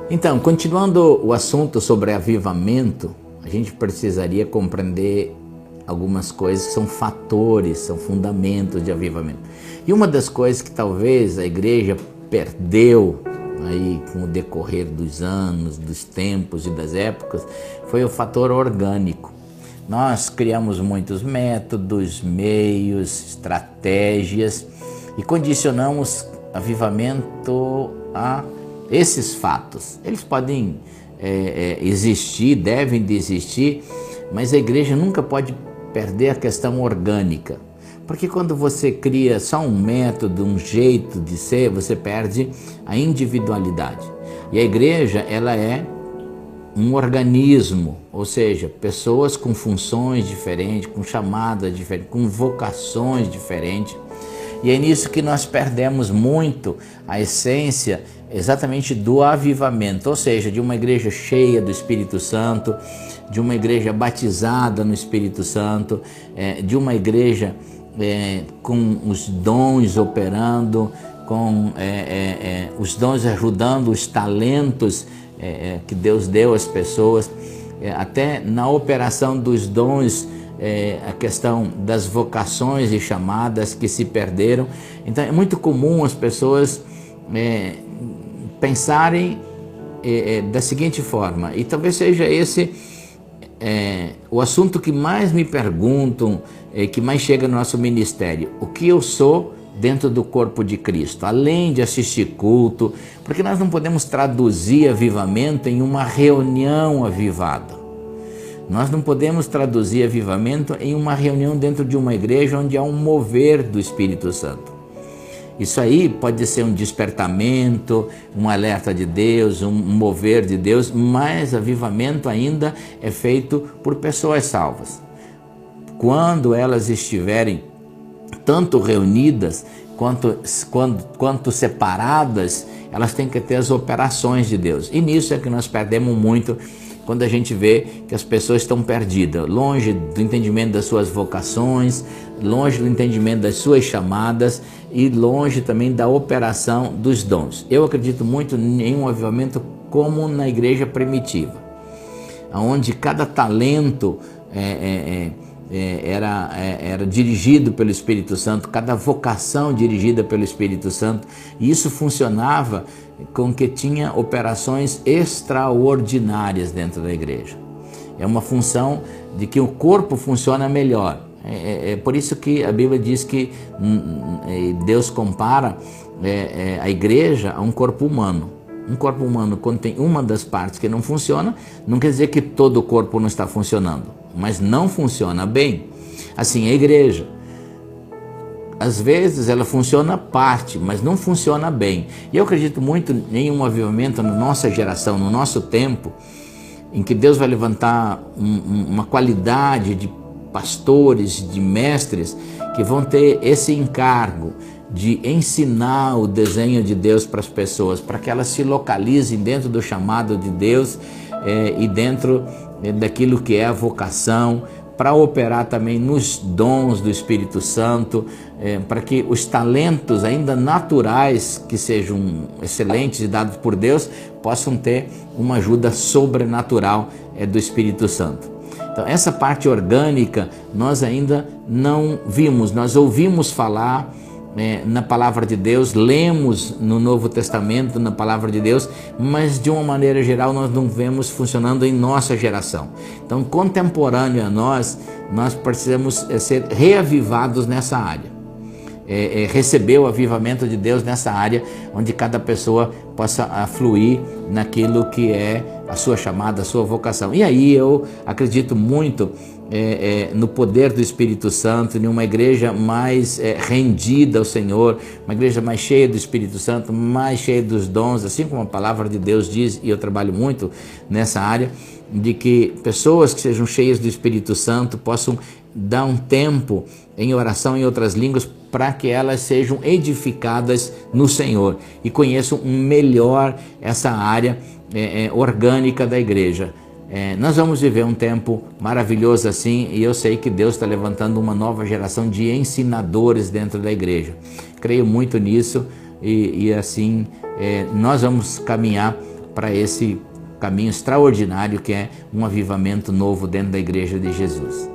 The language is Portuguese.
Então, continuando o assunto sobre avivamento, a gente precisaria compreender algumas coisas que são fatores, são fundamentos de avivamento. E uma das coisas que talvez a igreja perdeu aí com o decorrer dos anos, dos tempos e das épocas, foi o fator orgânico. Nós criamos muitos métodos, meios, estratégias e condicionamos avivamento a esses fatos. Eles podem existir, devem de existir, mas a igreja nunca pode perder a questão orgânica. Porque quando você cria só um método, um jeito de ser, você perde a individualidade. E a igreja, ela é um organismo, ou seja, pessoas com funções diferentes, com chamadas diferentes, com vocações diferentes. E é nisso que nós perdemos muito a essência exatamente do avivamento, ou seja, de uma igreja cheia do Espírito Santo, de uma igreja batizada no Espírito Santo, de uma igreja com os dons operando, com os dons ajudando, os talentos que Deus deu às pessoas, até na operação dos dons, a questão das vocações e chamadas que se perderam. Então é muito comum as pessoas pensarem da seguinte forma, e talvez seja esse o assunto que mais me perguntam, que mais chega no nosso ministério: o que eu sou dentro do corpo de Cristo, além de assistir culto, porque nós não podemos traduzir avivamento em uma reunião avivada. Nós não podemos traduzir avivamento em uma reunião dentro de uma igreja onde há um mover do Espírito Santo. Isso aí pode ser um despertamento, um alerta de Deus, um mover de Deus, mas avivamento ainda é feito por pessoas salvas. Quando elas estiverem tanto reunidas quanto separadas, elas têm que ter as operações de Deus. E nisso é que nós perdemos muito quando a gente vê que as pessoas estão perdidas, longe do entendimento das suas vocações, longe do entendimento das suas chamadas e longe também da operação dos dons. Eu acredito muito em um avivamento como na igreja primitiva, onde cada talento era dirigido pelo Espírito Santo, cada vocação dirigida pelo Espírito Santo, e isso funcionava com que tinha operações extraordinárias dentro da igreja. É uma função de que o corpo funciona melhor. É por isso que a Bíblia diz que Deus compara a igreja a um corpo humano. Um corpo humano, quando tem uma das partes que não funciona, não quer dizer que todo o corpo não está funcionando, mas não funciona bem. Assim, a igreja, às vezes ela funciona parte, mas não funciona bem. E eu acredito muito em um avivamento na nossa geração, no nosso tempo, em que Deus vai levantar uma qualidade de pastores, de mestres, que vão ter esse encargo de ensinar o desenho de Deus para as pessoas, para que elas se localizem dentro do chamado de Deus e dentro daquilo que é a vocação, para operar também nos dons do Espírito Santo, para que os talentos ainda naturais, que sejam excelentes e dados por Deus, possam ter uma ajuda sobrenatural do Espírito Santo. Então, essa parte orgânica nós ainda não vimos, nós ouvimos falar na palavra de Deus, lemos no Novo Testamento na palavra de Deus, mas de uma maneira geral nós não vemos funcionando em nossa geração. Então, contemporâneo a nós precisamos ser reavivados nessa área, receber o avivamento de Deus nessa área, onde cada pessoa possa fluir naquilo que é a sua chamada, a sua vocação. E aí eu acredito muito no poder do Espírito Santo, em uma igreja mais rendida ao Senhor, uma igreja mais cheia do Espírito Santo, mais cheia dos dons, assim como a palavra de Deus diz, e eu trabalho muito nessa área, de que pessoas que sejam cheias do Espírito Santo possam dar um tempo em oração em outras línguas, para que elas sejam edificadas no Senhor e conheçam melhor essa área orgânica da igreja. Nós vamos viver um tempo maravilhoso assim, e eu sei que Deus está levantando uma nova geração de ensinadores dentro da igreja. Creio muito nisso e assim nós vamos caminhar para esse caminho extraordinário que é um avivamento novo dentro da Igreja de Jesus.